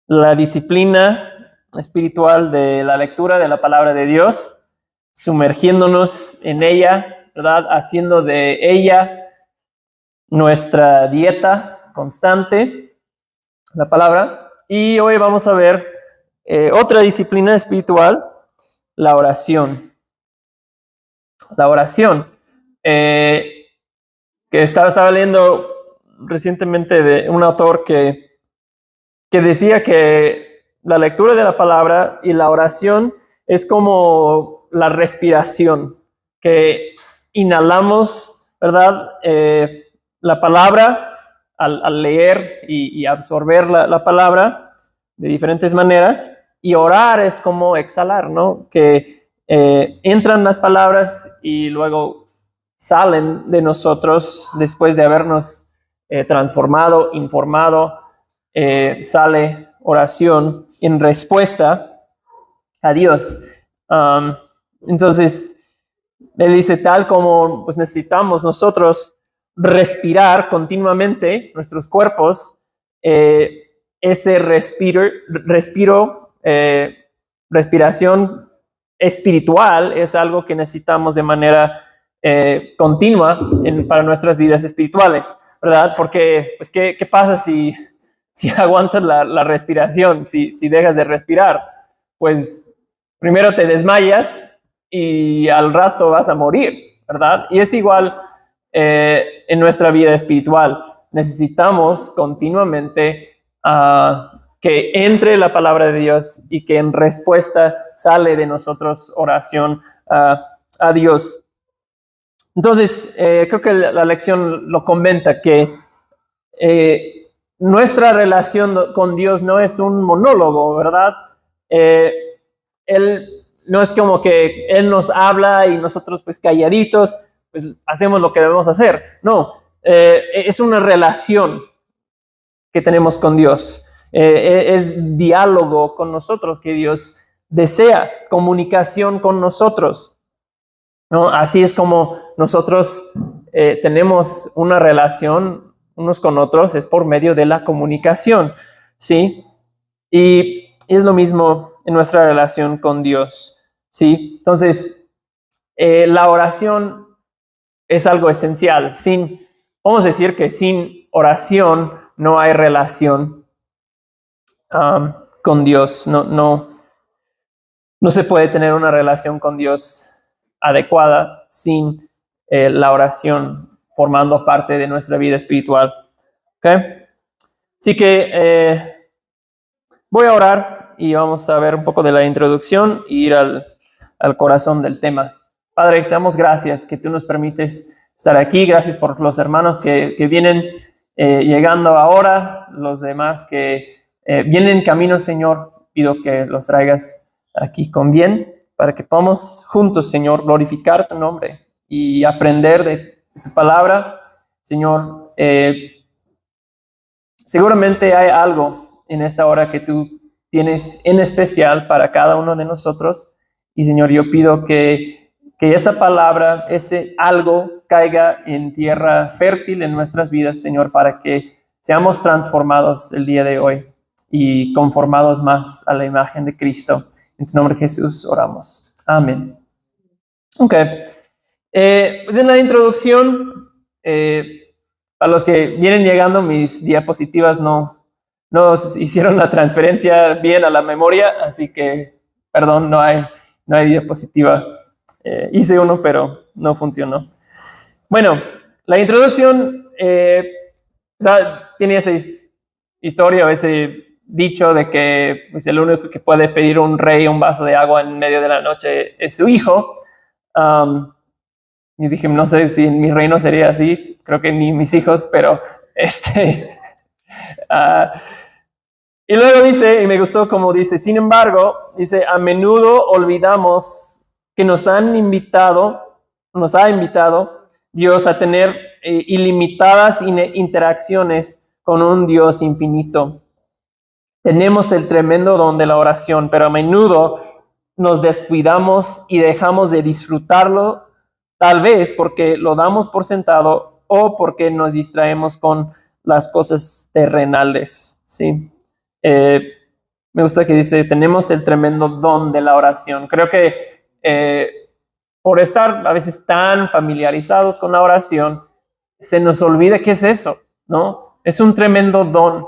la disciplina espiritual de la lectura de la palabra de Dios, sumergiéndonos en ella, ¿verdad? Haciendo de ella nuestra dieta constante, la palabra. Y hoy vamos a ver otra disciplina espiritual, la oración. La oración. Que estaba leyendo recientemente de un autor que decía que la lectura de la palabra y la oración es como la respiración, que inhalamos, ¿verdad? La palabra al leer y absorber la palabra de diferentes maneras, y orar es como exhalar, ¿no? Que entran las palabras y luego salen de nosotros después de habernos transformado, informado. Sale oración en respuesta a Dios. Entonces, él dice, tal como pues, necesitamos nosotros respirar continuamente nuestros cuerpos, ese respiración espiritual es algo que necesitamos de manera continua para nuestras vidas espirituales, ¿verdad? Porque, pues, ¿qué pasa si aguantas la respiración, si dejas de respirar? Pues primero te desmayas y al rato vas a morir, ¿verdad? Y es igual en nuestra vida espiritual. Necesitamos continuamente que entre la palabra de Dios y que en respuesta sale de nosotros oración a Dios. Entonces, creo que la lección lo comenta, que nuestra relación con Dios no es un monólogo, ¿verdad? Él no es como que Él nos habla y nosotros pues calladitos pues hacemos lo que debemos hacer. No, es una relación que tenemos con Dios. Es diálogo con nosotros que Dios desea, comunicación con nosotros, ¿no? Así es como nosotros tenemos una relación unos con otros, es por medio de la comunicación, ¿sí? Y es lo mismo en nuestra relación con Dios, ¿sí? Entonces, la oración es algo esencial. Vamos a decir que sin oración no hay relación con Dios. No se puede tener una relación con Dios adecuada sin la oración formando parte de nuestra vida espiritual. ¿Okay? Así que voy a orar y vamos a ver un poco de la introducción e ir al corazón del tema. Padre, te damos gracias que tú nos permites estar aquí. Gracias por los hermanos que vienen llegando ahora, los demás que vienen en camino, Señor. Pido que los traigas aquí con bien para que podamos juntos, Señor, glorificar tu nombre y aprender de tu palabra. Señor, seguramente hay algo en esta hora que tú tienes en especial para cada uno de nosotros. Y Señor, yo pido que esa palabra, ese algo, caiga en tierra fértil en nuestras vidas, Señor, para que seamos transformados el día de hoy y conformados más a la imagen de Cristo. En tu nombre, Jesús, oramos. Amén. Ok. Pues en la introducción, a los que vienen llegando, mis diapositivas no hicieron la transferencia bien a la memoria, así que, perdón, no hay diapositiva. Hice uno, pero no funcionó. Bueno, la introducción tiene esa historia o ese dicho de que pues, el único que puede pedir un rey un vaso de agua en medio de la noche es su hijo. Y dije, no sé si en mi reino sería así, creo que ni mis hijos, pero y luego dice, y me gustó como dice, sin embargo, dice, a menudo olvidamos que nos ha invitado Dios a tener ilimitadas interacciones con un Dios infinito. Tenemos el tremendo don de la oración, pero a menudo nos descuidamos y dejamos de disfrutarlo, tal vez porque lo damos por sentado o porque nos distraemos con las cosas terrenales, ¿sí? me gusta que dice, tenemos el tremendo don de la oración. Creo que por estar a veces tan familiarizados con la oración, se nos olvida qué es eso, ¿no? Es un tremendo don,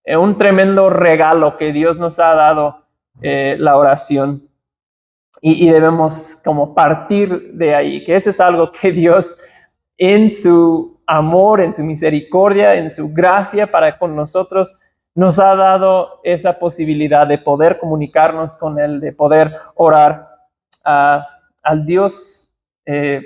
un tremendo regalo que Dios nos ha dado, la oración. Y debemos como partir de ahí, que eso es algo que Dios en su amor, en su misericordia, en su gracia para con nosotros, nos ha dado esa posibilidad de poder comunicarnos con Él, de poder orar al Dios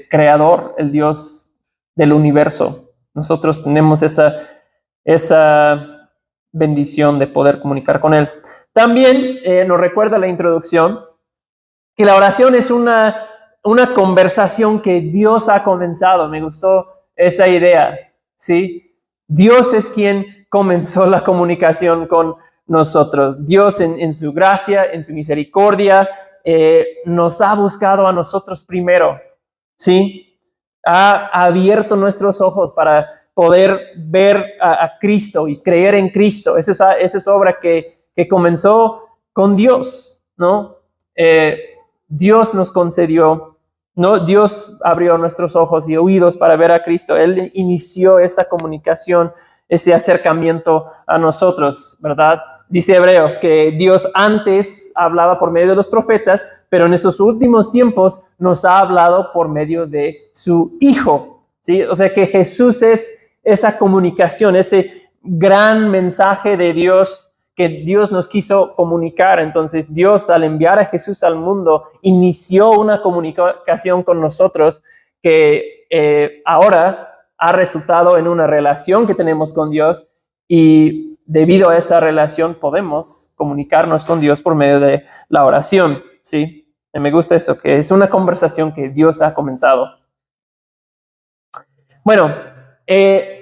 creador, el Dios del universo. Nosotros tenemos esa bendición de poder comunicar con Él. También nos recuerda la introducción que la oración es una conversación que Dios ha comenzado. Me gustó esa idea, ¿sí? Dios es quien comenzó la comunicación con nosotros. Dios en su gracia, en su misericordia, nos ha buscado a nosotros primero, ¿sí? Ha abierto nuestros ojos para poder ver a Cristo y creer en Cristo. Esa es obra que comenzó con Dios, ¿no? Dios nos concedió, ¿no? Dios abrió nuestros ojos y oídos para ver a Cristo. Él inició esa comunicación, ese acercamiento a nosotros, ¿verdad? Dice Hebreos que Dios antes hablaba por medio de los profetas, pero en esos últimos tiempos nos ha hablado por medio de su Hijo, ¿sí? O sea que Jesús es esa comunicación, ese gran mensaje de Dios que Dios nos quiso comunicar. Entonces Dios, al enviar a Jesús al mundo, inició una comunicación con nosotros que ahora ha resultado en una relación que tenemos con Dios, y debido a esa relación podemos comunicarnos con Dios por medio de la oración, ¿sí? Y me gusta eso, que es una conversación que Dios ha comenzado. Bueno,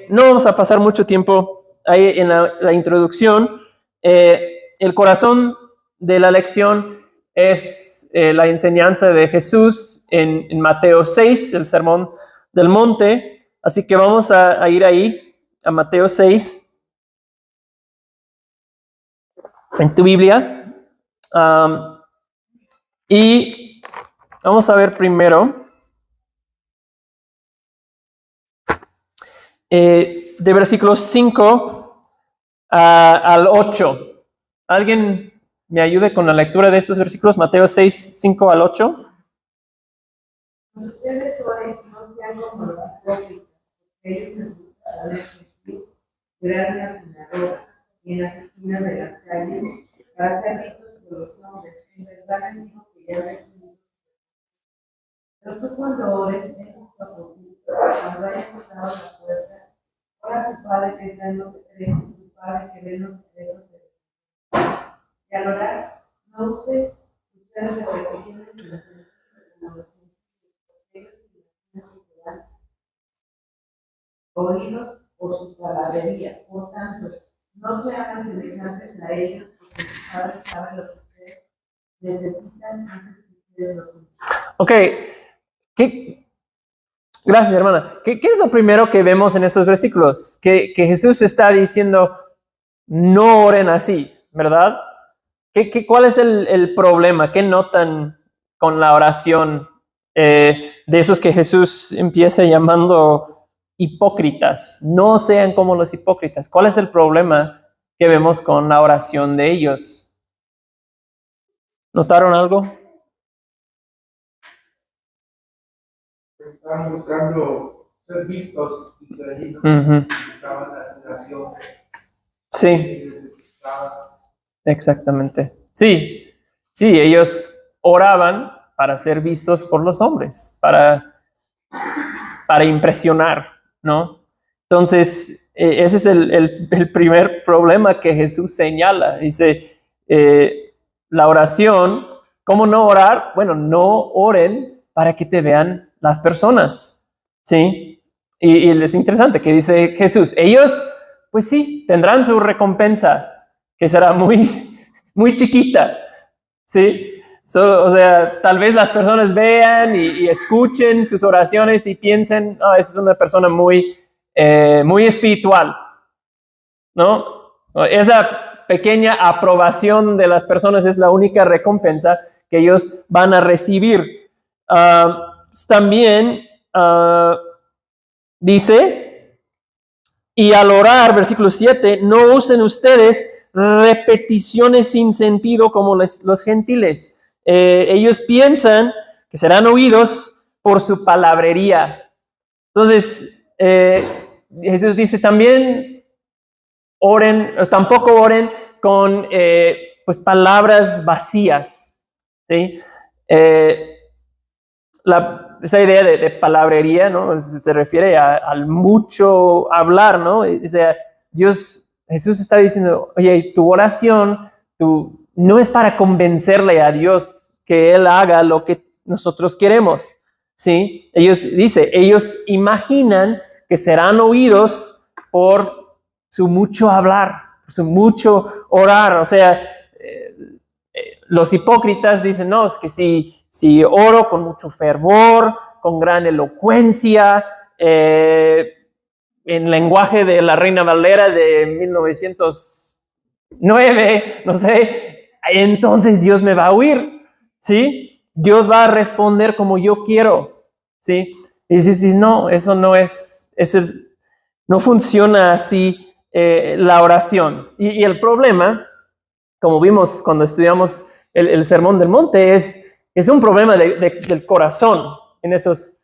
no vamos a pasar mucho tiempo ahí en la introducción. El corazón de la lección es la enseñanza de Jesús en Mateo 6, el Sermón del Monte. Así que vamos a ir ahí, a Mateo 6, en tu Biblia. Y vamos a ver primero de versículos 5 al 8. ¿Alguien me ayude con la lectura de estos versículos? Mateo 6, 5 al 8. Ustedes oren, no sean como los hipócritas, porque ellos les gusta decir grandes sinagogas y en las esquinas de las calles para ser vistos por los hombres. En verdad les digo que ya recibido. Pero tú cuando ores, ten tu propósito, cuando hayas cerrado la puerta, ora a tu Padre que está en los secretos, tu Padre que ve en los secretos de Dios. Y al orar, no uses ustedes repeticiones de las como los oídos por su palabrería. Por tanto, no se hagan semejantes a ellos, porque su Padre sabe lo que ustedes necesitan antes que ustedes lo pidan. Ok, gracias, hermana. ¿Qué es lo primero que vemos en estos versículos? Que Jesús está diciendo, no oren así, ¿verdad? ¿Cuál es el problema? ¿Qué notan con la oración de esos que Jesús empieza llamando hipócritas? No sean como los hipócritas. ¿Cuál es el problema que vemos con la oración de ellos? ¿Notaron algo? Estaban buscando ser vistos, dice allí, ¿no? Buscaban la admiración. Sí. Exactamente. Sí, ellos oraban para ser vistos por los hombres, para impresionar, ¿no? Entonces, ese es el primer problema que Jesús señala. Dice, la oración, ¿cómo no orar? Bueno, no oren para que te vean las personas, ¿sí? Y es interesante que dice Jesús, ellos, pues sí, tendrán su recompensa, que será muy, muy chiquita, ¿sí? O sea, tal vez las personas vean y escuchen sus oraciones y piensen, esa es una persona muy, muy espiritual, ¿no? Esa pequeña aprobación de las personas es la única recompensa que ellos van a recibir. También dice, y al orar, versículo 7, no usen ustedes repeticiones sin sentido como los gentiles. Ellos piensan que serán oídos por su palabrería. Entonces, Jesús dice también, tampoco oren con pues palabras vacías, ¿sí? Esa idea de palabrería, ¿no? Se refiere al mucho hablar, ¿no? O sea, Jesús está diciendo, oye, tu oración no es para convencerle a Dios que Él haga lo que nosotros queremos, ¿sí? Ellos imaginan que serán oídos por su mucho hablar, por su mucho orar. O sea, los hipócritas dicen, no, es que si oro con mucho fervor, con gran elocuencia, en lenguaje de la Reina Valera de 1909, no sé, entonces Dios me va a oír, ¿sí? Dios va a responder como yo quiero, ¿sí? Y dice, no, eso no funciona así la oración. Y el problema, como vimos cuando estudiamos el Sermón del Monte, es un problema del corazón en esos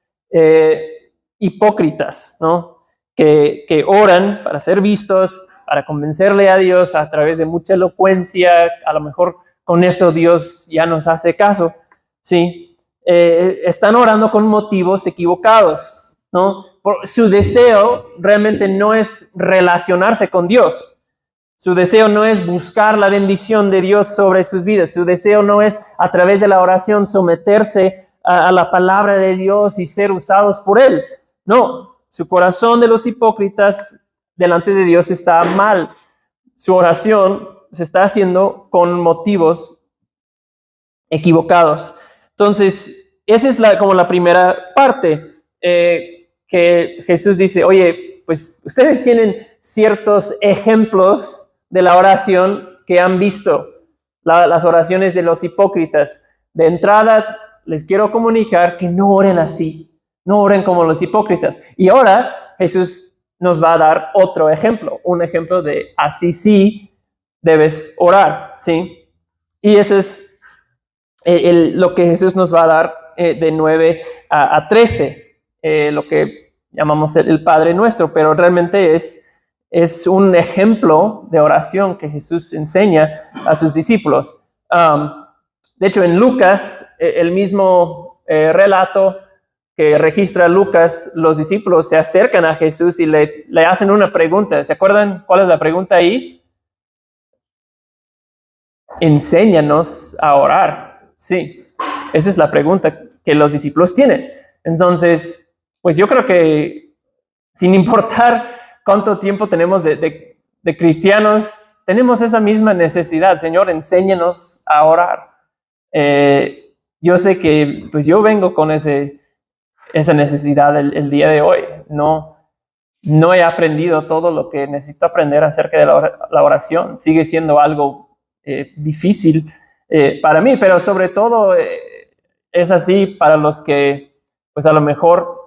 hipócritas, ¿no? Que oran para ser vistos, para convencerle a Dios a través de mucha elocuencia. A lo mejor con eso Dios ya nos hace caso, ¿sí? Están orando con motivos equivocados, ¿no? Su deseo realmente no es relacionarse con Dios. Su deseo no es buscar la bendición de Dios sobre sus vidas. Su deseo no es, a través de la oración, someterse a la palabra de Dios y ser usados por Él. No, su corazón de los hipócritas delante de Dios está mal. Su oración se está haciendo con motivos equivocados. Entonces, esa es como la primera parte que Jesús dice, oye, pues ustedes tienen ciertos ejemplos de la oración que han visto, las oraciones de los hipócritas. De entrada, les quiero comunicar que no oren así, no oren como los hipócritas. Y ahora Jesús nos va a dar otro ejemplo, un ejemplo de así sí debes orar, ¿sí? Y ese es lo que Jesús nos va a dar de 9 a 13, lo que llamamos el Padre Nuestro, pero realmente es un ejemplo de oración que Jesús enseña a sus discípulos. De hecho, en Lucas, el mismo relato que registra Lucas, los discípulos se acercan a Jesús y le hacen una pregunta. ¿Se acuerdan cuál es la pregunta ahí? Enséñanos a orar. Sí, esa es la pregunta que los discípulos tienen. Entonces, pues yo creo que sin importar cuánto tiempo tenemos de cristianos, tenemos esa misma necesidad. Señor, enséñanos a orar. Yo sé que pues yo vengo con esa necesidad el día de hoy. No he aprendido todo lo que necesito aprender acerca de la oración. Sigue siendo algo difícil para mí, pero sobre todo es así para los que pues a lo mejor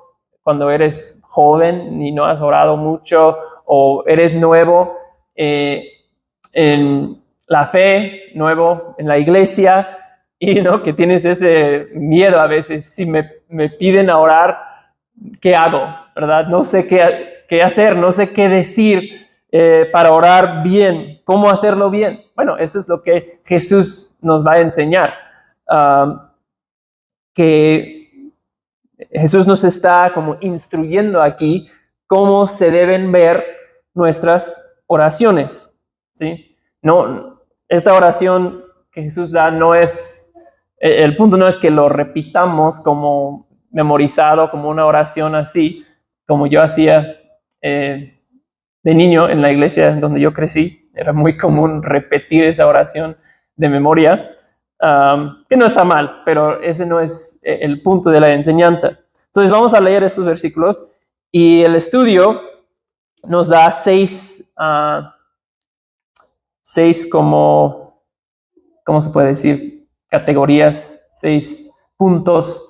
cuando eres joven y no has orado mucho o eres nuevo en la fe, nuevo en la iglesia y ¿no? que tienes ese miedo a veces, si me piden a orar, ¿qué hago? ¿Verdad? No sé qué hacer, no sé qué decir para orar bien, cómo hacerlo bien. Bueno, eso es lo que Jesús nos va a enseñar, que Jesús nos está como instruyendo aquí cómo se deben ver nuestras oraciones, ¿sí? No, esta oración que Jesús da no es, el punto no es que lo repitamos como memorizado, como una oración así, como yo hacía de niño en la iglesia donde yo crecí. Era muy común repetir esa oración de memoria, que no está mal, pero ese no es el punto de la enseñanza. Entonces vamos a leer estos versículos y el estudio nos da 6 6 como, ¿cómo se puede decir? Categorías, 6 puntos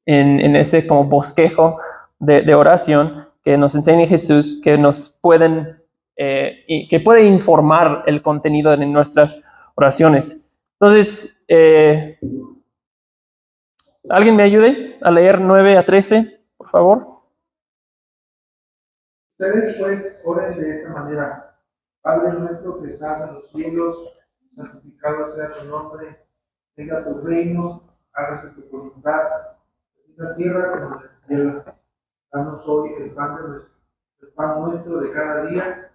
en ese como bosquejo de oración que nos enseña Jesús, que nos pueden, que puede informar el contenido de nuestras oraciones. Entonces, ¿alguien me ayude a leer 9 a 13, por favor? Ustedes pues oren de esta manera: Padre nuestro que estás en los cielos, santificado sea tu nombre, venga tu reino, hágase tu voluntad, así en la tierra como en el cielo. Danos hoy el pan nuestro de cada día,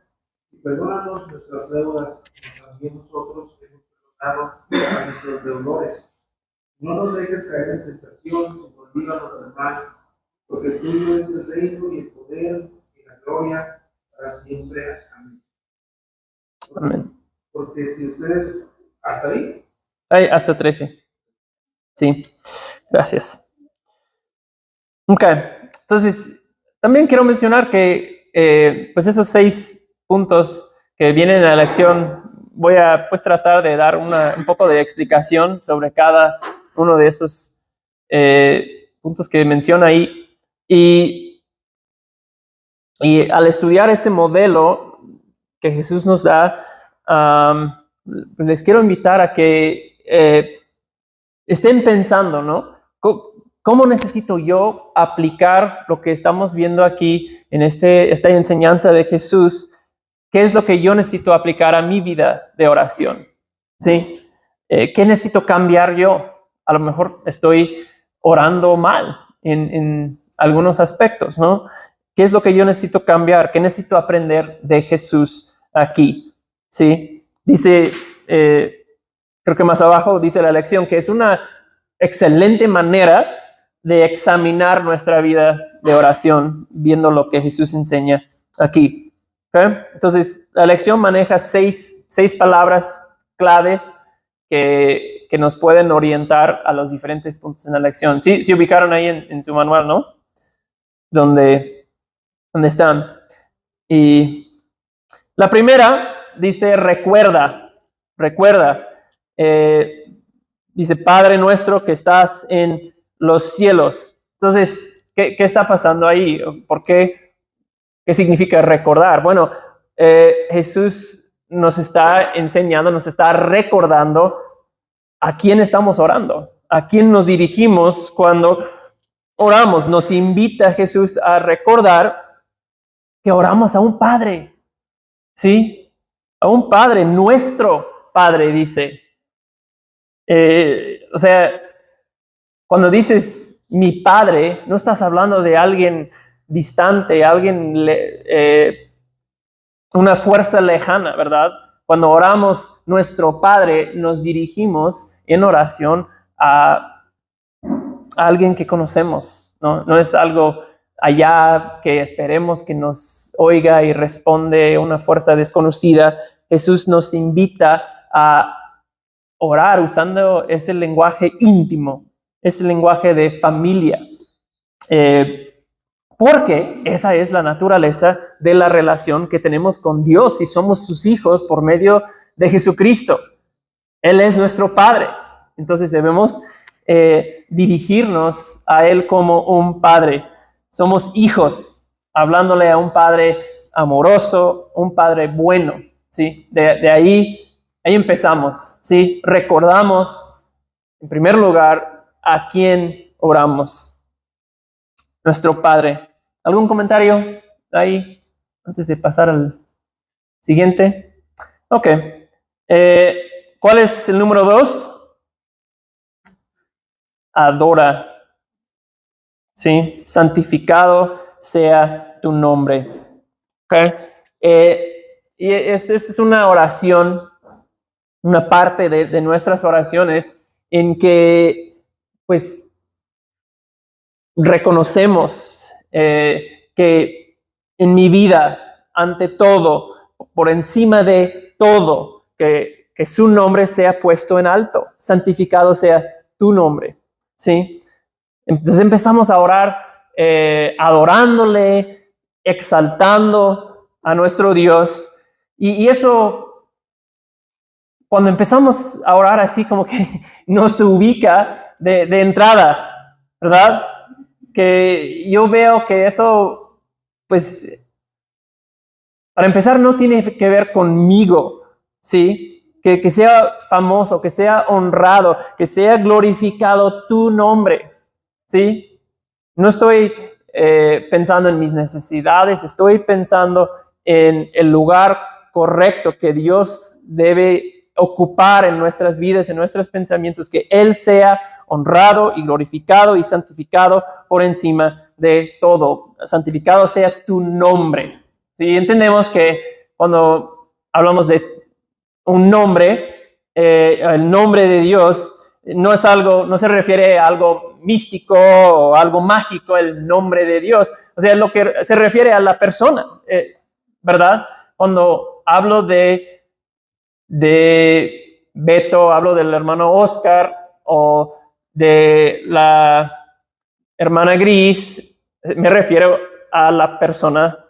y perdónanos nuestras deudas, como también nosotros hemos perdonado a nuestros deudores. No nos dejes caer en tentación, sino líbranos del mal, porque tuyo es el reino y el poder y la gloria para siempre. Amén. Amén. Porque si ustedes, hasta ahí, Hasta 13. Sí, gracias. Ok, entonces también quiero mencionar que pues esos 6 puntos que vienen en la lección, voy a pues tratar de dar un poco de explicación sobre cada uno de esos puntos que menciona ahí. Y al estudiar este modelo que Jesús nos da, pues les quiero invitar a que estén pensando, ¿no? ¿Cómo necesito yo aplicar lo que estamos viendo aquí en esta enseñanza de Jesús? ¿Qué es lo que yo necesito aplicar a mi vida de oración? ¿Sí? ¿Qué necesito cambiar yo? A lo mejor estoy orando mal en algunos aspectos, ¿no? ¿Qué es lo que yo necesito cambiar? ¿Qué necesito aprender de Jesús aquí? ¿Sí? Dice, creo que más abajo dice la lección, que es una excelente manera de examinar nuestra vida de oración, viendo lo que Jesús enseña aquí. ¿Okay? Entonces, la lección maneja seis palabras claves que nos pueden orientar a los diferentes puntos en la lección. Sí, ubicaron ahí en su manual, ¿no? Donde están. Y la primera dice, recuerda. Dice, Padre nuestro que estás en los cielos. Entonces, ¿qué está pasando ahí? ¿Por qué? ¿Qué significa recordar? Bueno, Jesús nos está enseñando, nos está recordando a quién estamos orando, a quién nos dirigimos cuando oramos. Nos invita Jesús a recordar que oramos a un Padre, ¿sí? A un Padre, nuestro Padre, dice. O sea, cuando dices mi Padre, no estás hablando de alguien distante, alguien, una fuerza lejana, ¿verdad? Cuando oramos nuestro Padre, nos dirigimos en oración a alguien que conocemos, ¿no? No es algo allá que esperemos que nos oiga y responde una fuerza desconocida. Jesús nos invita a orar usando ese lenguaje íntimo, ese lenguaje de familia, porque esa es la naturaleza de la relación que tenemos con Dios y somos sus hijos por medio de Jesucristo. Él es nuestro Padre, entonces debemos dirigirnos a Él como un Padre. Somos hijos, hablándole a un Padre amoroso, un Padre bueno, ¿sí? De ahí empezamos, ¿sí? Recordamos, en primer lugar, a quién oramos. Nuestro Padre. ¿Algún comentario ahí antes de pasar al siguiente? Ok. ¿Cuál es el número 2? Adora. ¿Sí? Santificado sea tu nombre. Okay. Y esa es una oración, una parte de nuestras oraciones en que, pues, reconocemos que en mi vida, ante todo, por encima de todo, que su nombre sea puesto en alto, santificado sea tu nombre, ¿sí? Entonces empezamos a orar adorándole, exaltando a nuestro Dios Y eso, cuando empezamos a orar así, como que nos ubica de entrada, ¿verdad? Que yo veo que eso, pues, para empezar, no tiene que ver conmigo, ¿sí? Que sea famoso, que sea honrado, que sea glorificado tu nombre, ¿sí? No estoy pensando en mis necesidades, estoy pensando en el lugar correcto que Dios debe ocupar en nuestras vidas, en nuestros pensamientos, que Él sea honrado y glorificado y santificado por encima de todo. Santificado sea tu nombre. ¿Sí? Entendemos que cuando hablamos de un nombre, el nombre de Dios no es algo, no se refiere a algo místico o algo mágico, el nombre de Dios. O sea, lo que se refiere a la persona, ¿verdad? Cuando hablo de Beto, hablo del hermano Oscar o de la hermana Gris, me refiero a la persona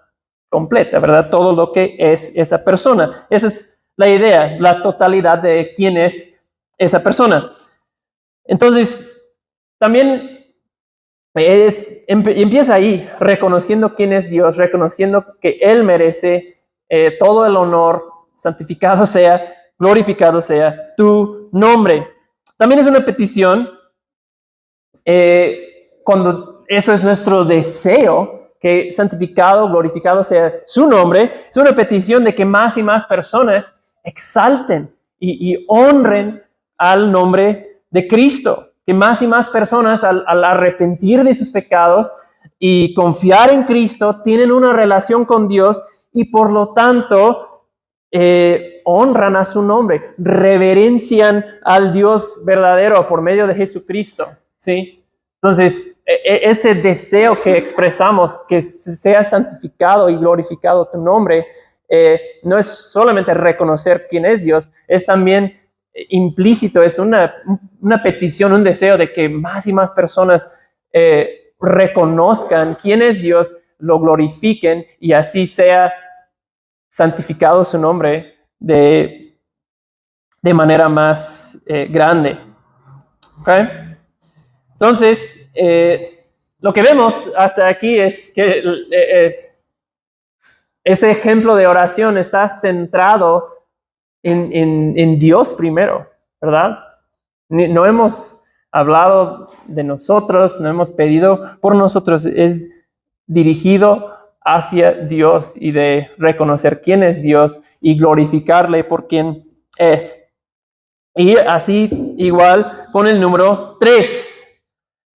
completa, ¿verdad? Todo lo que es esa persona. Esa es la idea, la totalidad de quién es esa persona. Entonces, también empieza ahí, reconociendo quién es Dios, reconociendo que Él merece todo el honor, santificado sea, glorificado sea tu nombre. También es una petición, cuando eso es nuestro deseo, que santificado, glorificado sea su nombre, es una petición de que más y más personas exalten y honren al nombre de Cristo. Que más y más personas al arrepentir de sus pecados y confiar en Cristo tienen una relación con Dios y por lo tanto honran a su nombre, reverencian al Dios verdadero por medio de Jesucristo, ¿sí? Entonces, ese deseo que expresamos, que sea santificado y glorificado tu nombre, no es solamente reconocer quién es Dios, es también implícito, es una petición, un deseo de que más y más personas reconozcan quién es Dios, lo glorifiquen y así sea santificado su nombre de manera más grande. ¿Okay? Entonces, lo que vemos hasta aquí es que ese ejemplo de oración está centrado en Dios primero, ¿verdad? No hemos hablado de nosotros, no hemos pedido por nosotros, es dirigido hacia Dios y de reconocer quién es Dios y glorificarle por quién es. Y así igual con el número 3.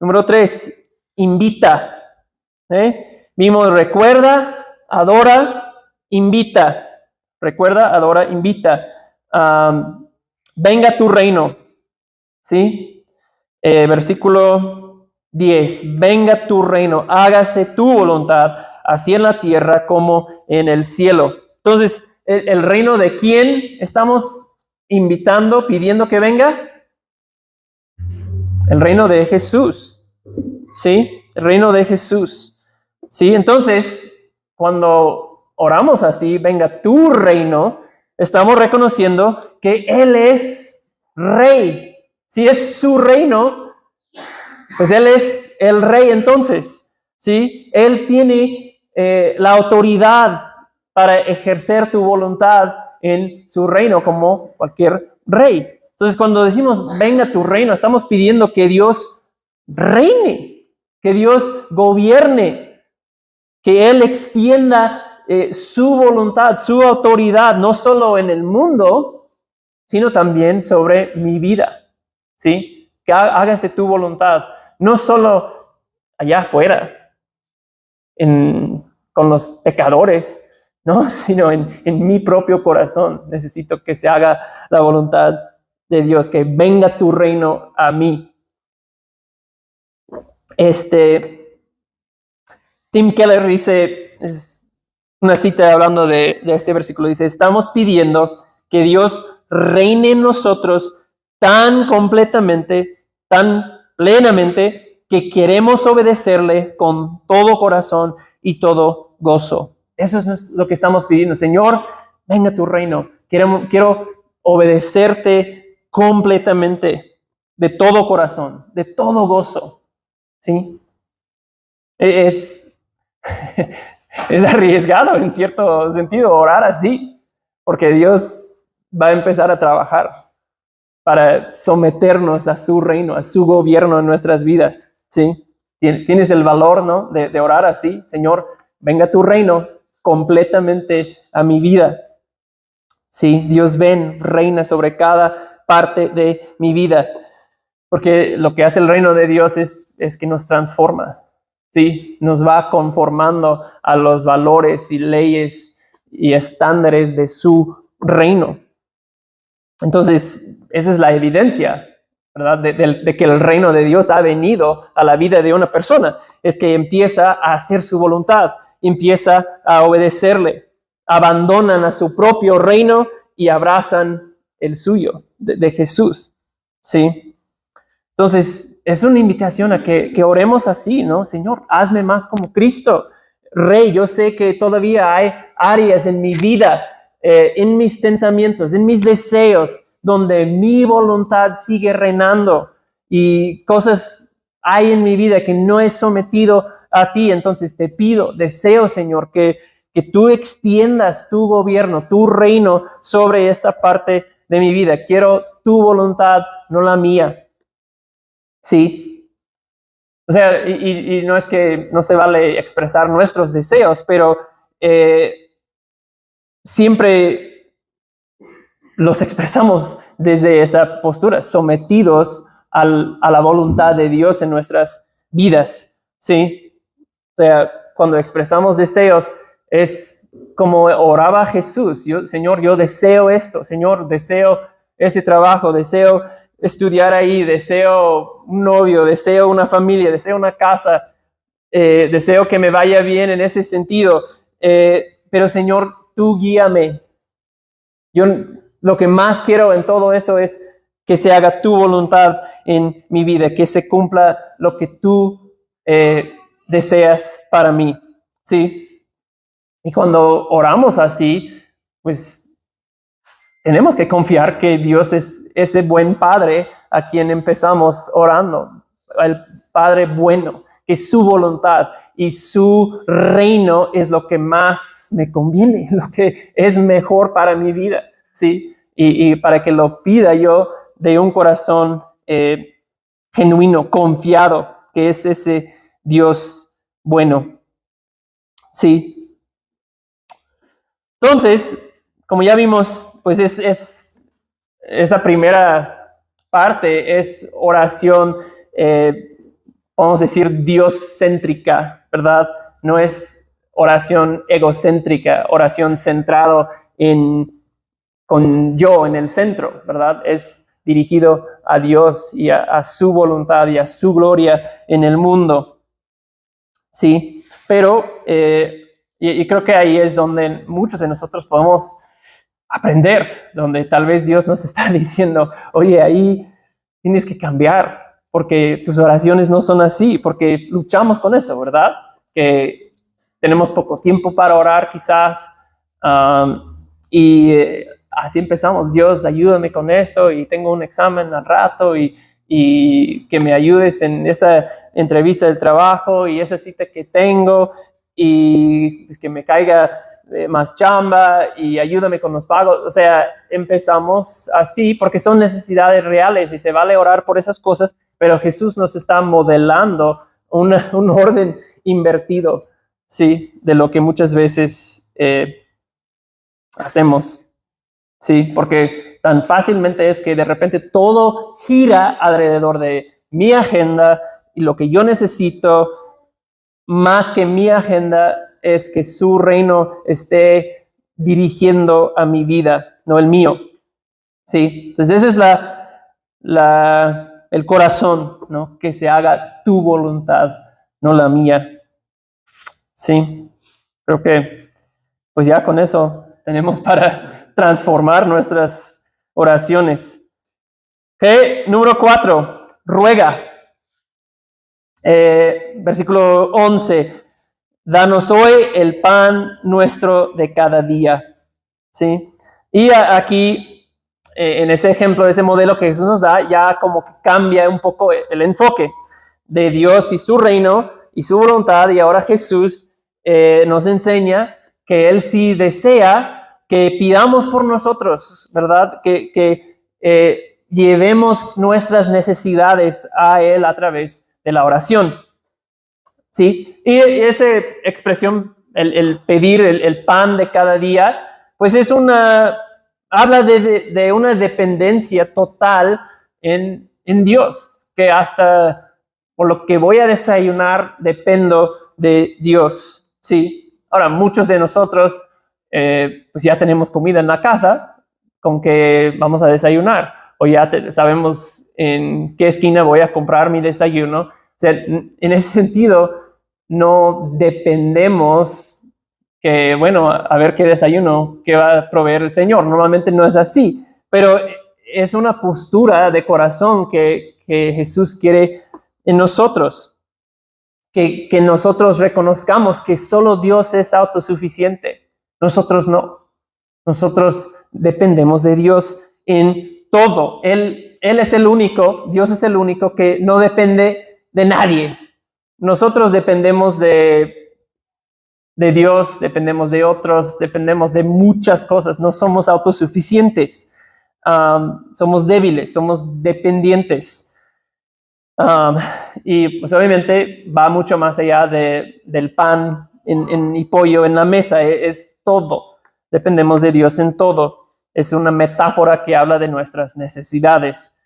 Número 3, invita. Vimos, recuerda, adora, invita. Recuerda, adora, invita. Venga tu reino. ¿Sí? Versículo 10. Venga tu reino, hágase tu voluntad, así en la tierra como en el cielo. Entonces, ¿el reino de quién estamos invitando, pidiendo que venga? El reino de Jesús, ¿sí? El reino de Jesús, ¿sí? Entonces, cuando oramos así, venga tu reino, estamos reconociendo que Él es rey. Si es su reino, pues Él es el rey entonces, ¿sí? Él tiene la autoridad para ejercer tu voluntad en su reino como cualquier rey. Entonces, cuando decimos, venga tu reino, estamos pidiendo que Dios reine, que Dios gobierne, que Él extienda su voluntad, su autoridad, no solo en el mundo, sino también sobre mi vida, ¿sí? Que hágase tu voluntad, no solo allá afuera, con los pecadores, ¿no? Sino en mi propio corazón. Necesito que se haga la voluntad de Dios, que venga tu reino a mí. Tim Keller dice, es una cita hablando de este versículo, dice, estamos pidiendo que Dios reine en nosotros tan completamente, tan plenamente, que queremos obedecerle con todo corazón y todo gozo. Eso es lo que estamos pidiendo. Señor, venga tu reino. Quiero obedecerte completamente, de todo corazón, de todo gozo. ¿Sí? Es arriesgado en cierto sentido orar así, porque Dios va a empezar a trabajar para someternos a su reino, a su gobierno en nuestras vidas. ¿Sí? Tienes el valor, ¿no? de orar así. Señor, venga tu reino completamente a mi vida. Sí, Dios reina sobre cada parte de mi vida. Porque lo que hace el reino de Dios es que nos transforma. Sí, nos va conformando a los valores y leyes y estándares de su reino. Entonces, esa es la evidencia, ¿verdad? De que el reino de Dios ha venido a la vida de una persona. Es que empieza a hacer su voluntad, empieza a obedecerle, abandonan a su propio reino y abrazan el suyo, de Jesús. ¿Sí? Entonces, es una invitación a que oremos así, ¿no? Señor, hazme más como Cristo. Rey, yo sé que todavía hay áreas en mi vida, en mis pensamientos, en mis deseos, donde mi voluntad sigue reinando y cosas hay en mi vida que no he sometido a ti. Entonces te pido, deseo, Señor, que tú extiendas tu gobierno, tu reino sobre esta parte de mi vida. Quiero tu voluntad, no la mía. Sí. O sea, y no es que no se vale expresar nuestros deseos, pero siempre los expresamos desde esa postura, sometidos a la voluntad de Dios en nuestras vidas. Sí. O sea, cuando expresamos deseos, es como oraba Jesús. Señor, yo deseo esto. Señor, deseo ese trabajo, deseo estudiar ahí, deseo un novio, deseo una familia, deseo una casa, deseo que me vaya bien en ese sentido. Pero Señor, tú guíame. Yo lo que más quiero en todo eso es que se haga tu voluntad en mi vida, que se cumpla lo que tú deseas para mí. ¿Sí? Y cuando oramos así, pues tenemos que confiar que Dios es ese buen Padre a quien empezamos orando, el Padre bueno, que su voluntad y su reino es lo que más me conviene, lo que es mejor para mi vida, ¿sí? Y para que lo pida yo de un corazón genuino, confiado, que es ese Dios bueno, ¿sí? Entonces, como ya vimos, pues es esa primera parte es oración, vamos a decir, Dios-céntrica, ¿verdad? No es oración egocéntrica, oración centrado con yo en el centro, ¿verdad? Es dirigido a Dios y a su voluntad y a su gloria en el mundo, ¿sí? Pero, y creo que ahí es donde muchos de nosotros podemos aprender, donde tal vez Dios nos está diciendo, oye, ahí tienes que cambiar, porque tus oraciones no son así, porque luchamos con eso, ¿verdad? Que tenemos poco tiempo para orar quizás, y así empezamos, Dios, ayúdame con esto, y tengo un examen al rato, y que me ayudes en esa entrevista del trabajo, y esa cita que tengo, y pues, que me caiga más chamba y ayúdame con los pagos. O sea, empezamos así porque son necesidades reales y se vale orar por esas cosas, pero Jesús nos está modelando un orden invertido, ¿sí? De lo que muchas veces hacemos, ¿sí? Porque tan fácilmente es que de repente todo gira alrededor de mi agenda y lo que yo necesito. Más que mi agenda es que su reino esté dirigiendo a mi vida, no el mío. ¿Sí? Entonces ese es el corazón, ¿no? Que se haga tu voluntad, no la mía. Sí, creo que pues ya con eso tenemos para transformar nuestras oraciones. Okay, número 4, ruega. Versículo 11, danos hoy el pan nuestro de cada día. ¿sí? Y aquí, en ese ejemplo, ese modelo que Jesús nos da, ya como que cambia un poco el enfoque de Dios y su reino y su voluntad, y ahora Jesús nos enseña que Él sí desea que pidamos por nosotros, ¿verdad? Que llevemos nuestras necesidades a Él a través de la oración, ¿sí? Y esa expresión, el pedir el pan de cada día, pues habla de una dependencia total en Dios, que hasta por lo que voy a desayunar dependo de Dios, ¿sí? Ahora, muchos de nosotros pues ya tenemos comida en la casa con que vamos a desayunar, o ya sabemos en qué esquina voy a comprar mi desayuno. O sea, en ese sentido, no dependemos que, bueno, a ver qué desayuno, qué va a proveer el Señor. Normalmente no es así, pero es una postura de corazón que Jesús quiere en nosotros, que nosotros reconozcamos que solo Dios es autosuficiente, nosotros no. Nosotros dependemos de Dios en todo. Él es el único, Dios es el único que no depende de nadie. Nosotros dependemos de Dios, dependemos de otros, dependemos de muchas cosas. No somos autosuficientes. Somos débiles, somos dependientes. Y pues obviamente va mucho más allá del pan y pollo en la mesa. Es todo. Dependemos de Dios en todo. Es una metáfora que habla de nuestras necesidades.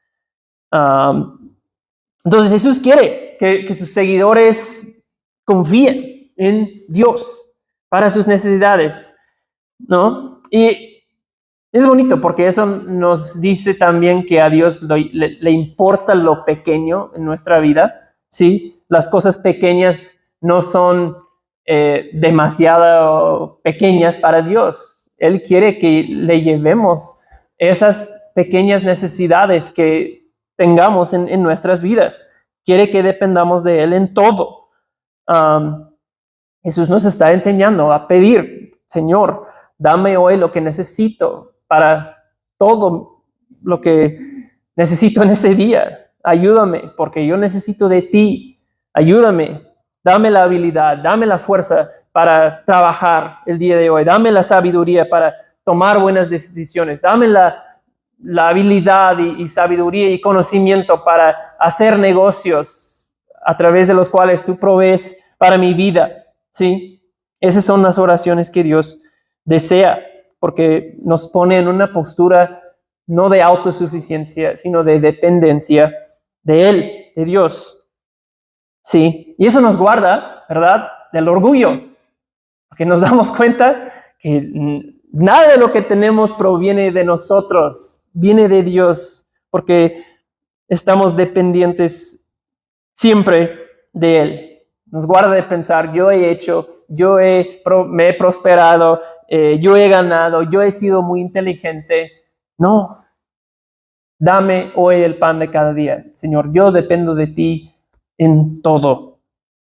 Entonces Jesús quiere que sus seguidores confíen en Dios para sus necesidades, ¿no? Y es bonito porque eso nos dice también que a Dios le importa lo pequeño en nuestra vida, ¿sí? Las cosas pequeñas no son demasiado pequeñas para Dios. Él quiere que le llevemos esas pequeñas necesidades que tengamos en nuestras vidas. Quiere que dependamos de Él en todo. Jesús nos está enseñando a pedir, Señor, dame hoy lo que necesito para todo lo que necesito en ese día. Ayúdame, porque yo necesito de ti. Ayúdame, dame la habilidad, dame la fuerza para trabajar el día de hoy. Dame la sabiduría para tomar buenas decisiones. Dame la habilidad y sabiduría y conocimiento para hacer negocios a través de los cuales tú provees para mi vida, ¿sí? Esas son las oraciones que Dios desea, porque nos pone en una postura no de autosuficiencia, sino de dependencia de Él, de Dios, ¿sí? Y eso nos guarda, ¿verdad?, del orgullo, porque nos damos cuenta que nada de lo que tenemos proviene de nosotros, viene de Dios, porque estamos dependientes siempre de Él. Nos guarda de pensar, yo he hecho, me he prosperado, yo he ganado, yo he sido muy inteligente. No, dame hoy el pan de cada día. Señor, yo dependo de ti en todo.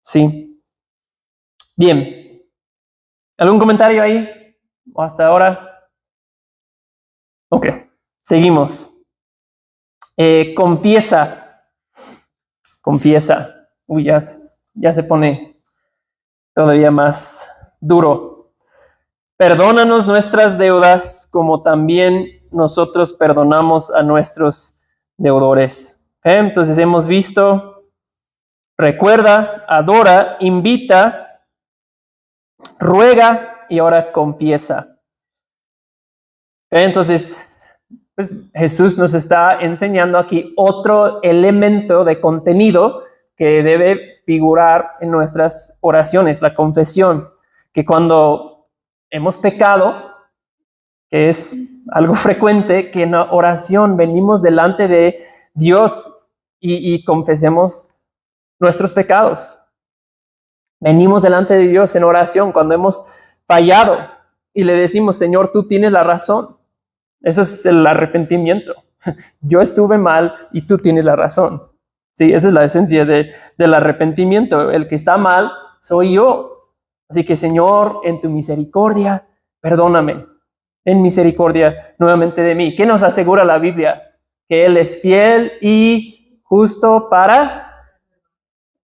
¿Sí? Bien. ¿Algún comentario ahí? ¿O hasta ahora? Ok, seguimos. Confiesa. Uy, ya se pone todavía más duro. Perdónanos nuestras deudas como también nosotros perdonamos a nuestros deudores. Entonces hemos visto, recuerda, adora, invita, ruega y ahora confiesa. Entonces, pues Jesús nos está enseñando aquí otro elemento de contenido que debe figurar en nuestras oraciones, la confesión, que cuando hemos pecado, que es algo frecuente, que en la oración venimos delante de Dios y confesemos nuestros pecados. Venimos delante de Dios en oración cuando hemos fallado y le decimos, Señor, tú tienes la razón. Eso es el arrepentimiento. Yo estuve mal y tú tienes la razón. Sí, esa es la esencia del arrepentimiento. El que está mal soy yo. Así que, Señor, en tu misericordia, perdóname. en misericordia nuevamente de mí. ¿Qué nos asegura la Biblia? Que Él es fiel y justo para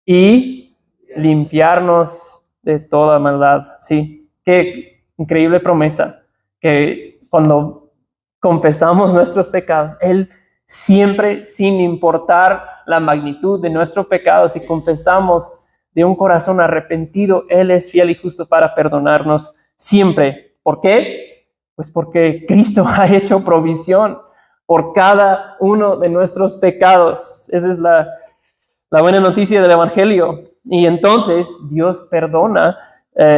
y limpiarnos de toda maldad. Sí, qué increíble promesa, que cuando confesamos nuestros pecados, Él siempre, sin importar la magnitud de nuestro pecado, si confesamos de un corazón arrepentido, Él es fiel y justo para perdonarnos siempre. ¿Por qué? Pues porque Cristo ha hecho provisión por cada uno de nuestros pecados. Esa es la buena noticia del Evangelio. Y entonces Dios perdona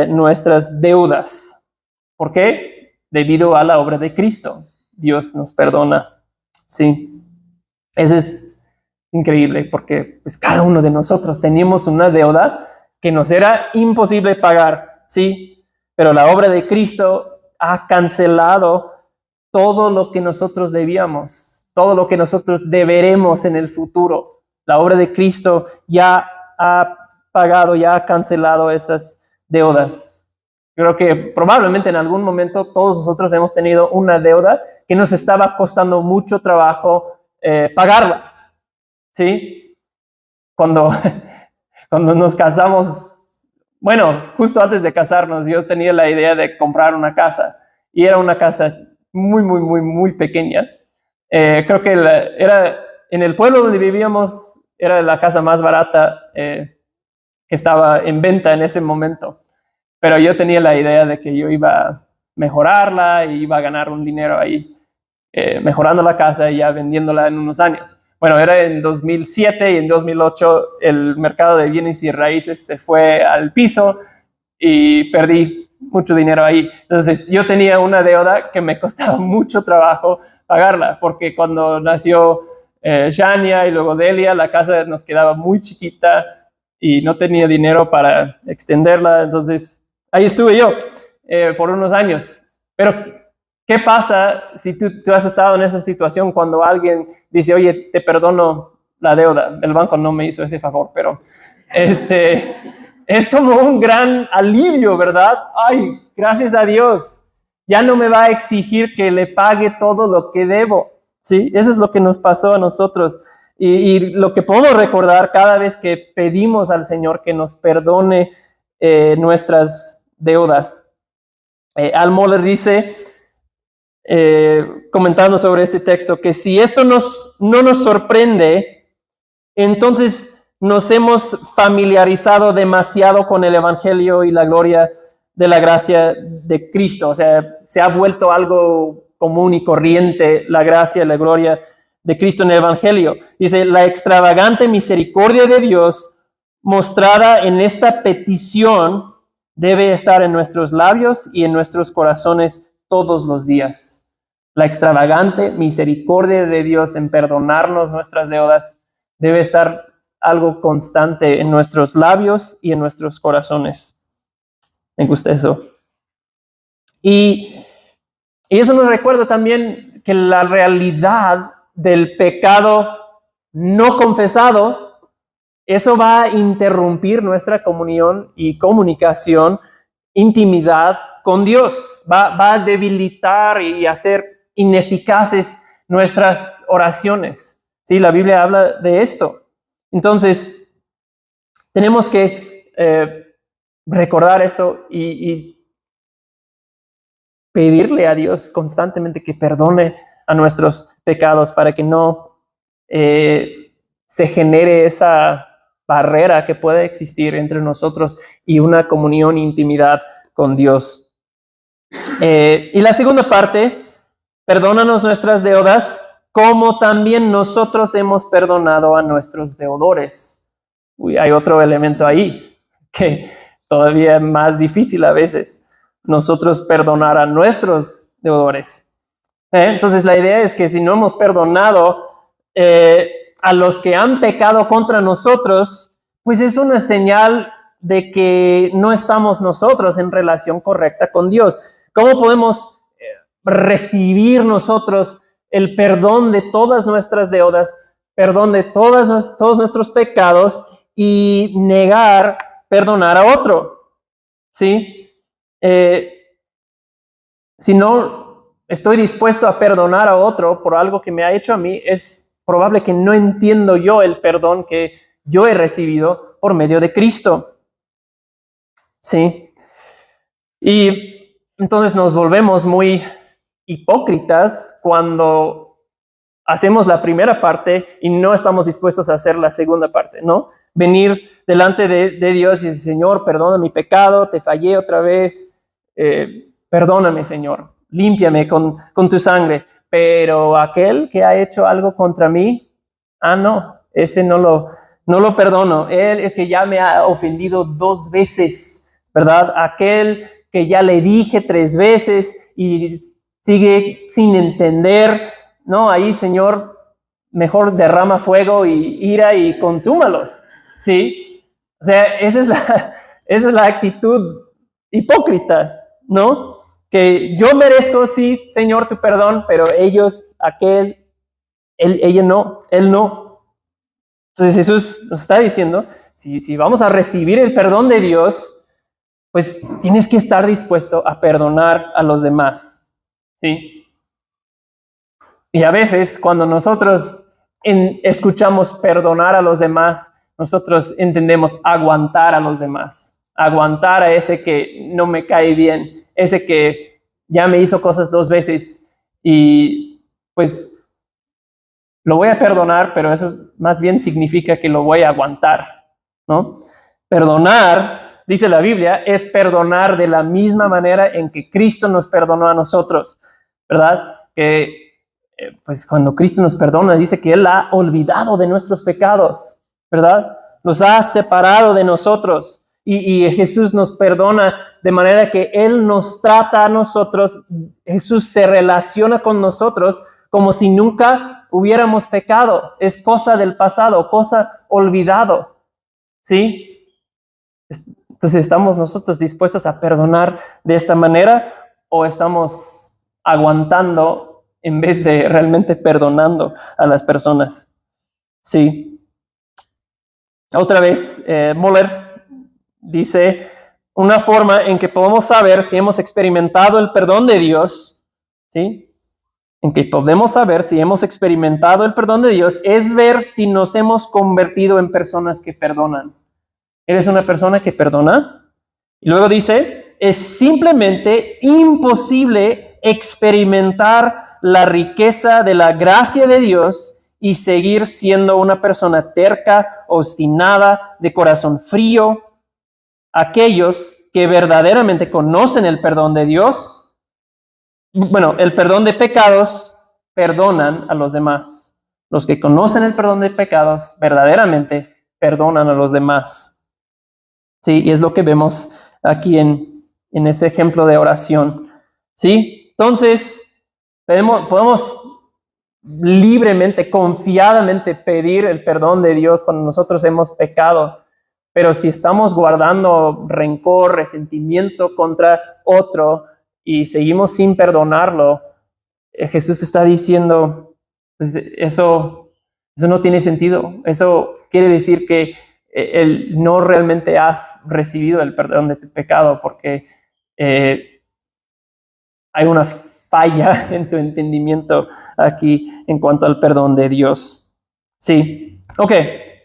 nuestras deudas. ¿Por qué? Debido a la obra de Cristo. Dios nos perdona. Sí. Eso es increíble porque pues, cada uno de nosotros teníamos una deuda que nos era imposible pagar. Sí. Pero la obra de Cristo ha cancelado todo lo que nosotros debíamos, todo lo que nosotros deberemos en el futuro. La obra de Cristo ya ha pagado, ya ha cancelado esas deudas. Creo que probablemente en algún momento todos nosotros hemos tenido una deuda que nos estaba costando mucho trabajo pagarla. ¿Sí? Cuando nos casamos, bueno, justo antes de casarnos, yo tenía la idea de comprar una casa. Y era una casa muy pequeña. Creo que era en el pueblo donde vivíamos, era la casa más barata que estaba en venta en ese momento. Pero yo tenía la idea de que yo iba a mejorarla y iba a ganar un dinero ahí, mejorando la casa y ya vendiéndola en unos años. Bueno, era en 2007 y en 2008 el mercado de bienes y raíces se fue al piso y perdí mucho dinero ahí. Entonces yo tenía una deuda que me costaba mucho trabajo pagarla, porque cuando nació Shania y luego Delia, la casa nos quedaba muy chiquita y no tenía dinero para extenderla. Entonces ahí estuve yo por unos años. Pero ¿qué pasa si tú has estado en esa situación cuando alguien dice, oye, te perdono la deuda? El banco no me hizo ese favor, pero es como un gran alivio, ¿verdad? Ay, gracias a Dios, ya no me va a exigir que le pague todo lo que debo, ¿sí? Eso es lo que nos pasó a nosotros. Y lo que podemos recordar cada vez que pedimos al Señor que nos perdone nuestras deudas. Al Mohler dice, comentando sobre este texto, que si esto no nos sorprende, entonces nos hemos familiarizado demasiado con el Evangelio y la gloria de la gracia de Cristo. O sea, se ha vuelto algo común y corriente la gracia y la gloria de Cristo en el Evangelio. Dice, la extravagante misericordia de Dios mostrada en esta petición debe estar en nuestros labios y en nuestros corazones todos los días. La extravagante misericordia de Dios en perdonarnos nuestras deudas debe estar algo constante en nuestros labios y en nuestros corazones. Me gusta eso. Y eso nos recuerda también que la realidad del pecado no confesado, eso va a interrumpir nuestra comunión y comunicación, intimidad con Dios. Va a debilitar y hacer ineficaces nuestras oraciones. Sí, la Biblia habla de esto. Entonces, tenemos que recordar eso y pedirle a Dios constantemente que perdone a nuestros pecados para que no se genere esa barrera que puede existir entre nosotros y una comunión e intimidad con Dios. Y la segunda parte, perdónanos nuestras deudas, como también nosotros hemos perdonado a nuestros deudores. Hay otro elemento ahí que todavía es más difícil a veces, nosotros perdonar a nuestros deudores. Entonces la idea es que si no hemos perdonado a los que han pecado contra nosotros, pues es una señal de que no estamos nosotros en relación correcta con Dios. ¿Cómo podemos recibir nosotros el perdón de todas nuestras deudas, perdón de todos nuestros pecados y negar perdonar a otro? ¿Sí? Si no estoy dispuesto a perdonar a otro por algo que me ha hecho a mí, es probable que no entiendo yo el perdón que yo he recibido por medio de Cristo. ¿Sí? Y entonces nos volvemos muy hipócritas cuando hacemos la primera parte y no estamos dispuestos a hacer la segunda parte, ¿no? Venir delante de Dios y decir, Señor, perdona mi pecado, te fallé otra vez, perdóname, Señor, límpiame con tu sangre. Pero aquel que ha hecho algo contra mí, no, ese no lo perdono. Él es que ya me ha ofendido 2 veces, ¿verdad? Aquel que ya le dije 3 veces y sigue sin entender. No, ahí, Señor, mejor derrama fuego y ira y consúmalos, ¿sí? O sea, esa es la actitud hipócrita, ¿no? Que yo merezco, sí, Señor, tu perdón, pero ellos, ella no, él no. Entonces Jesús nos está diciendo, si vamos a recibir el perdón de Dios, pues tienes que estar dispuesto a perdonar a los demás, ¿sí? Y a veces cuando nosotros escuchamos perdonar a los demás, nosotros entendemos aguantar a los demás, aguantar a ese que no me cae bien, ese que ya me hizo cosas 2 veces y pues lo voy a perdonar, pero eso más bien significa que lo voy a aguantar, ¿no? Perdonar, dice la Biblia, es perdonar de la misma manera en que Cristo nos perdonó a nosotros, ¿verdad? Que pues cuando Cristo nos perdona, dice que Él ha olvidado de nuestros pecados, ¿verdad? Nos ha separado de nosotros y Jesús nos perdona de manera que Él nos trata a nosotros. Jesús se relaciona con nosotros como si nunca hubiéramos pecado. Es cosa del pasado, cosa olvidado, ¿sí? Entonces, ¿estamos nosotros dispuestos a perdonar de esta manera o estamos aguantando en vez de realmente perdonando a las personas? Sí. Otra vez, Moller dice, una forma en que podemos saber si hemos experimentado el perdón de Dios, ¿sí? En que podemos saber si hemos experimentado el perdón de Dios es ver si nos hemos convertido en personas que perdonan. ¿Eres una persona que perdona? Y luego dice, es simplemente imposible experimentar la riqueza de la gracia de Dios y seguir siendo una persona terca, obstinada, de corazón frío. Aquellos que verdaderamente conocen el perdón de Dios, el perdón de pecados, perdonan a los demás. Los que conocen el perdón de pecados verdaderamente perdonan a los demás. Sí, y es lo que vemos aquí en ese ejemplo de oración. ¿Sí? Entonces, podemos libremente, confiadamente pedir el perdón de Dios cuando nosotros hemos pecado, pero si estamos guardando rencor, resentimiento contra otro y seguimos sin perdonarlo, Jesús está diciendo, pues eso no tiene sentido. Eso quiere decir que no realmente has recibido el perdón de tu pecado, porque hay una falla en tu entendimiento aquí en cuanto al perdón de Dios. Sí, ok.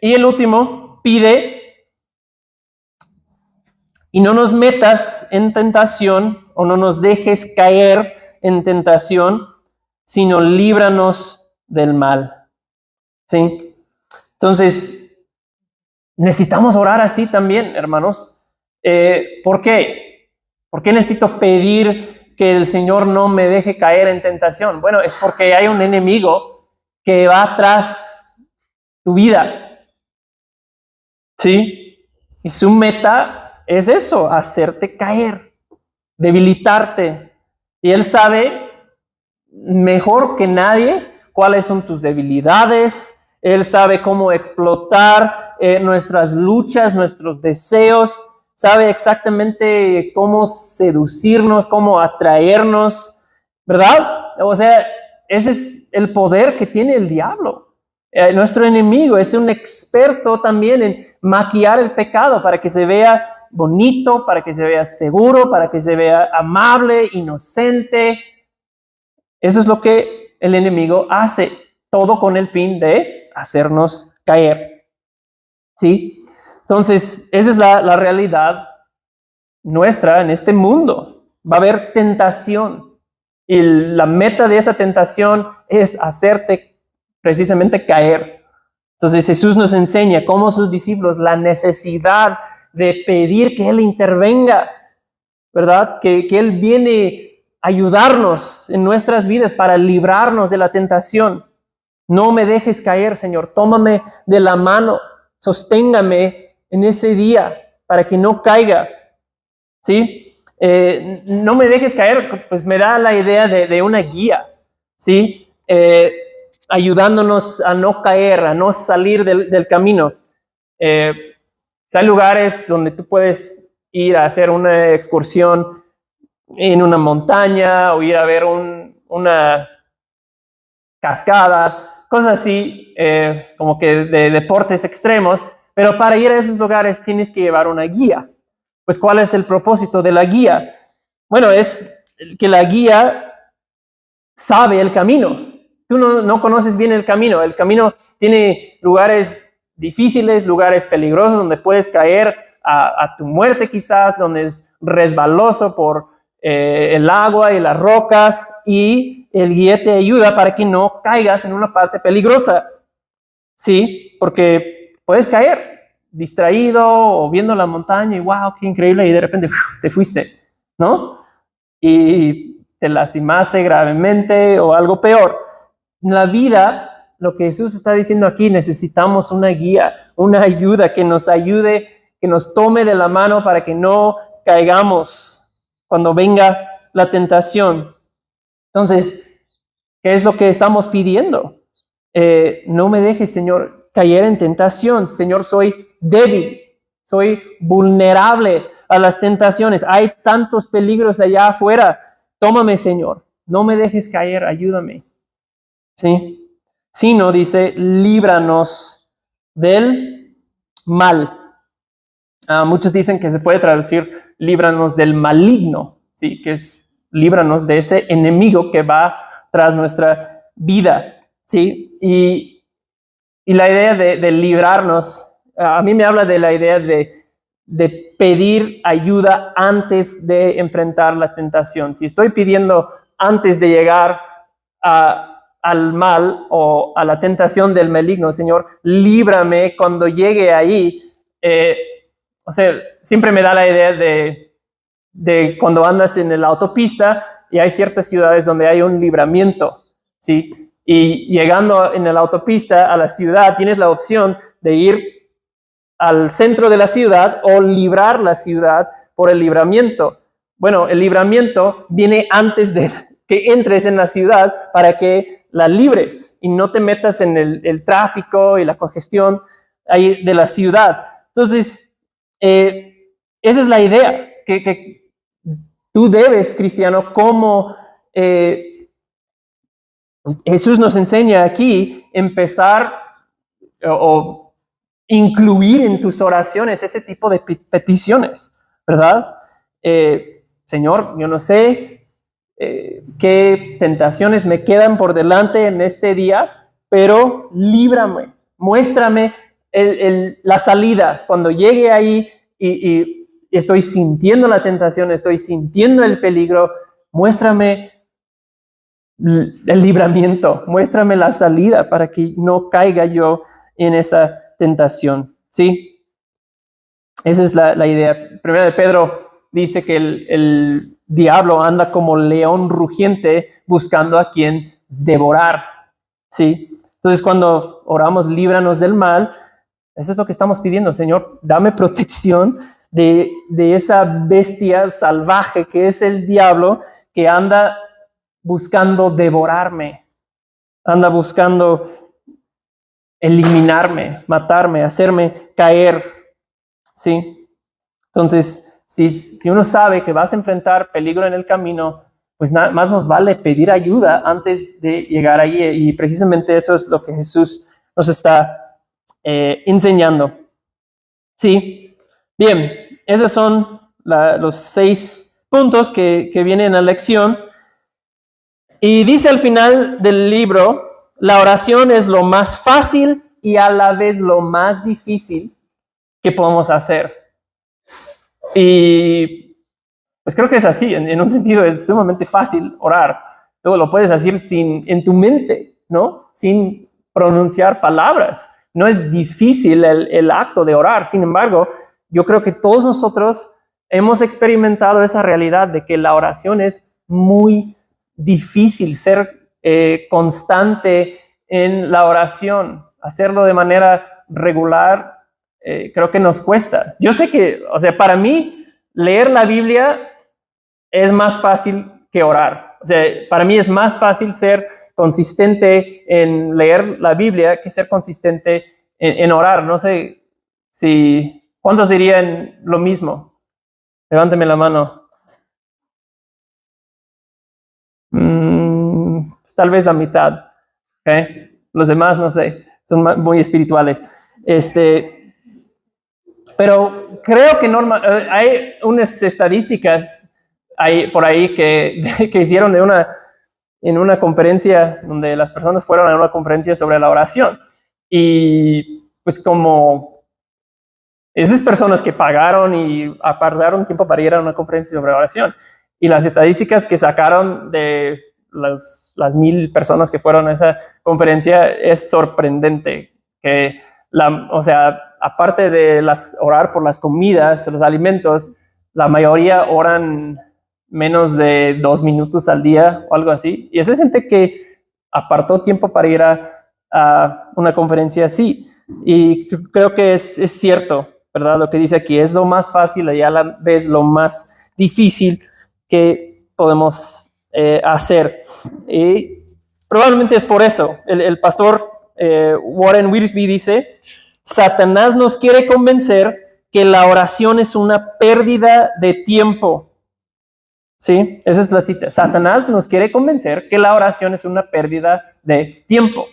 Y el último, pide y no nos metas en tentación o no nos dejes caer en tentación, sino líbranos del mal. ¿Sí? Entonces, necesitamos orar así también, hermanos. ¿Por qué? ¿Por qué necesito pedir que el Señor no me deje caer en tentación? Bueno, es porque hay un enemigo que va tras tu vida. ¿Sí? Y su meta es eso, hacerte caer, debilitarte. Y Él sabe mejor que nadie cuáles son tus debilidades. Él sabe cómo explotar nuestras luchas, nuestros deseos. Sabe exactamente cómo seducirnos, cómo atraernos, ¿verdad? O sea, ese es el poder que tiene el diablo. Nuestro enemigo es un experto también en maquillar el pecado para que se vea bonito, para que se vea seguro, para que se vea amable, inocente. Eso es lo que el enemigo hace, todo con el fin de hacernos caer. ¿Sí? Entonces, esa es la realidad nuestra en este mundo. Va a haber tentación. Y la meta de esa tentación es hacerte precisamente caer. Entonces Jesús nos enseña, como sus discípulos, la necesidad de pedir que Él intervenga, ¿verdad? Que Él viene a ayudarnos en nuestras vidas para librarnos de la tentación. No me dejes caer, Señor. Tómame de la mano. Sosténgame en ese día para que no caiga. ¿Sí? No me dejes caer, pues me da la idea de una guía, ¿sí? Ayudándonos a no caer, a no salir del camino. Hay lugares donde tú puedes ir a hacer una excursión en una montaña o ir a ver una cascada, cosas así, como que de deportes extremos, pero para ir a esos lugares tienes que llevar una guía. Pues, ¿cuál es el propósito de la guía? Bueno, es que la guía sabe el camino. Tú no conoces bien el camino. El camino tiene lugares difíciles, lugares peligrosos donde puedes caer a tu muerte quizás, donde es resbaloso por el agua y las rocas, y el guía te ayuda para que no caigas en una parte peligrosa. Sí, porque puedes caer distraído o viendo la montaña y wow, qué increíble, y de repente te fuiste, ¿no? Y te lastimaste gravemente o algo peor. En la vida, lo que Jesús está diciendo aquí, necesitamos una guía, una ayuda que nos ayude, que nos tome de la mano para que no caigamos cuando venga la tentación. Entonces, ¿qué es lo que estamos pidiendo? No me dejes, Señor, caer en tentación. Señor, soy débil, soy vulnerable a las tentaciones. Hay tantos peligros allá afuera. Tómame, Señor. No me dejes caer, ayúdame. ¿Sí? Sino, dice, líbranos del mal. Muchos dicen que se puede traducir líbranos del maligno, ¿sí? Que es líbranos de ese enemigo que va tras nuestra vida. ¿Sí? Y la idea de librarnos, a mí me habla de la idea de pedir ayuda antes de enfrentar la tentación. Si estoy pidiendo antes de llegar al mal o a la tentación del maligno, Señor, líbrame cuando llegue ahí. O sea, siempre me da la idea de cuando andas en la autopista y hay ciertas ciudades donde hay un libramiento, ¿sí? Y llegando en la autopista a la ciudad, tienes la opción de ir al centro de la ciudad o librar la ciudad por el libramiento. Bueno, el libramiento viene antes de que entres en la ciudad para que la libres y no te metas en el tráfico y la congestión ahí de la ciudad. Entonces, esa es la idea, que tú debes, cristiano, como Jesús nos enseña aquí empezar o incluir en tus oraciones ese tipo de peticiones, ¿verdad? Señor, yo no sé qué tentaciones me quedan por delante en este día, pero líbrame, muéstrame la salida. Cuando llegue ahí y estoy sintiendo la tentación, estoy sintiendo el peligro, muéstrame el libramiento, muéstrame la salida para que no caiga yo en esa tentación, ¿sí? Esa es la idea. Primera de Pedro dice que el diablo anda como león rugiente buscando a quien devorar, ¿sí? Entonces, cuando oramos, líbranos del mal, eso es lo que estamos pidiendo. Señor, dame protección de esa bestia salvaje que es el diablo, que anda buscando devorarme, anda buscando eliminarme, matarme, hacerme caer, ¿sí? Entonces, si uno sabe que vas a enfrentar peligro en el camino, pues nada más nos vale pedir ayuda antes de llegar allí, y precisamente eso es lo que Jesús nos está enseñando. Sí, bien, esos son los 6 puntos que vienen en la lección. Y dice al final del libro, la oración es lo más fácil y a la vez lo más difícil que podemos hacer. Y pues creo que es así, en un sentido es sumamente fácil orar. Tú lo puedes hacer en tu mente, ¿no? Sin pronunciar palabras. No es difícil el acto de orar. Sin embargo, yo creo que todos nosotros hemos experimentado esa realidad de que la oración es muy difícil, ser constante en la oración, hacerlo de manera regular, creo que nos cuesta. Yo sé que, o sea, para mí, leer la Biblia es más fácil que orar. O sea, para mí es más fácil ser consistente en leer la Biblia que ser consistente en orar. No sé si, ¿cuántos dirían lo mismo? Levánteme la mano. Tal vez la mitad. ¿Okay? Los demás, no sé, son muy espirituales. Pero creo que hay unas estadísticas por ahí que hicieron en una conferencia donde las personas fueron a una conferencia sobre la oración. Y pues como esas personas que pagaron y apartaron tiempo para ir a una conferencia sobre oración. Y las estadísticas que sacaron de las 1,000 personas que fueron a esa conferencia es sorprendente. Que o sea, aparte de orar por las comidas, los alimentos, la mayoría oran menos de 2 minutos al día o algo así. Y esa es gente que apartó tiempo para ir a una conferencia así. Y creo que es cierto, ¿verdad? Lo que dice aquí es lo más fácil y a la vez lo más difícil que podemos hacer. Y probablemente es por eso. El pastor Warren Wiersbe dice, Satanás nos quiere convencer que la oración es una pérdida de tiempo. ¿Sí? Esa es la cita. Satanás nos quiere convencer que la oración es una pérdida de tiempo.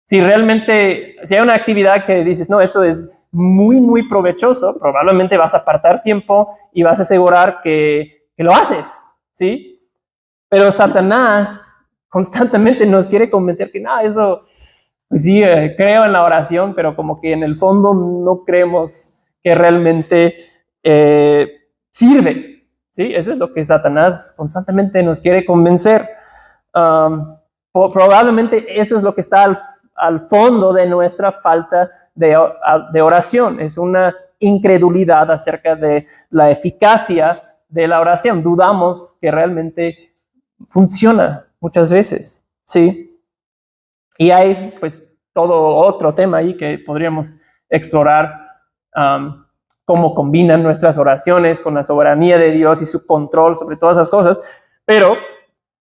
Si realmente, si hay una actividad que dices, no, eso es muy, muy provechoso, probablemente vas a apartar tiempo y vas a asegurar que lo haces, ¿sí? Pero Satanás constantemente nos quiere convencer que no, eso, pues sí, creo en la oración, pero como que en el fondo no creemos que realmente sirve. ¿Sí? Eso es lo que Satanás constantemente nos quiere convencer. Probablemente eso es lo que está al fondo de nuestra falta de oración. Es una incredulidad acerca de la eficacia de la oración. Dudamos que realmente funciona muchas veces. ¿Sí? Y hay pues todo otro tema ahí que podríamos explorar. Cómo combinan nuestras oraciones con la soberanía de Dios y su control sobre todas esas cosas, pero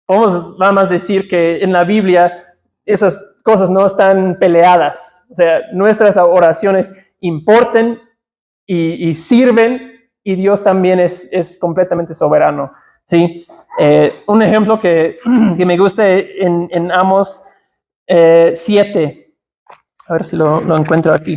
podemos nada más decir que en la Biblia esas cosas no están peleadas. O sea, nuestras oraciones importan y sirven, y Dios también es completamente soberano. ¿Sí? Un ejemplo que me gusta en Amos 7. A ver si lo encuentro aquí.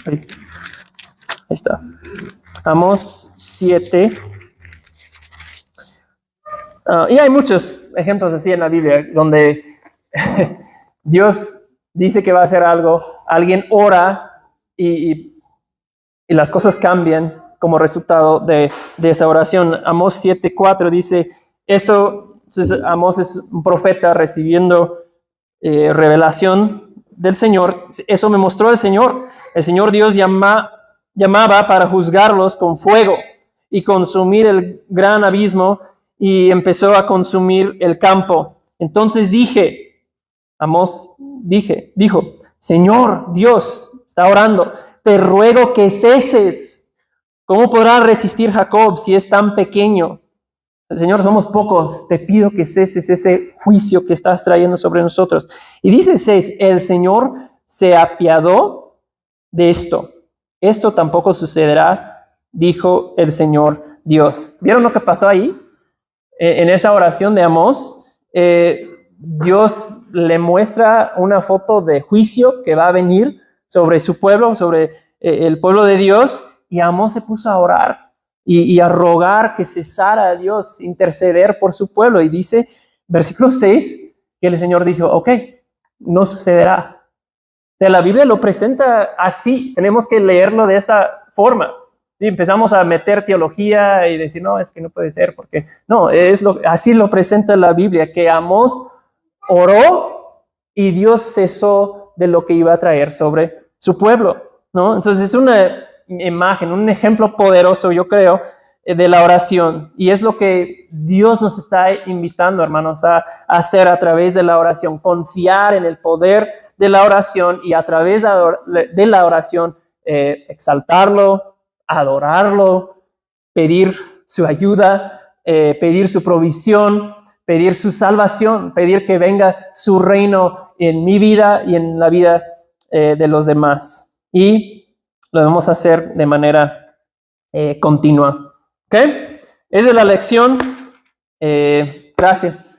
Ahí está. Amos 7. Y hay muchos ejemplos así en la Biblia donde Dios dice que va a hacer algo, alguien ora y las cosas cambian como resultado de esa oración. Amos 7:4 dice, entonces Amos es un profeta recibiendo revelación del Señor. Eso me mostró el Señor. El Señor Dios llamaba para juzgarlos con fuego y consumir el gran abismo, y empezó a consumir el campo. Entonces Amós dijo, Señor Dios, está orando, te ruego que ceses. ¿Cómo podrá resistir Jacob si es tan pequeño? Señor, somos pocos, te pido que ceses ese juicio que estás trayendo sobre nosotros. Y dice 6, el Señor se apiadó de esto. Esto tampoco sucederá, dijo el Señor Dios. ¿Vieron lo que pasó ahí? En esa oración de Amós, Dios le muestra una foto de juicio que va a venir sobre su pueblo, sobre el pueblo de Dios, y Amós se puso a orar y a rogar que cesara a Dios, interceder por su pueblo. Y dice, versículo 6, que el Señor dijo, ok, no sucederá. O sea, la Biblia lo presenta así, tenemos que leerlo de esta forma. ¿Sí? Empezamos a meter teología y decir, no, es que no puede ser, porque no, así lo presenta la Biblia, que Amós oró y Dios cesó de lo que iba a traer sobre su pueblo, ¿no? Entonces es una imagen, un ejemplo poderoso, yo creo, de la oración. Y es lo que Dios nos está invitando, hermanos, a hacer a través de la oración, confiar en el poder de la oración y a través de la oración exaltarlo, adorarlo, pedir su ayuda, pedir su provisión, pedir su salvación, pedir que venga su reino en mi vida y en la vida de los demás. Y lo debemos hacer de manera continua. ¿Ok? Esa es la lección. Gracias.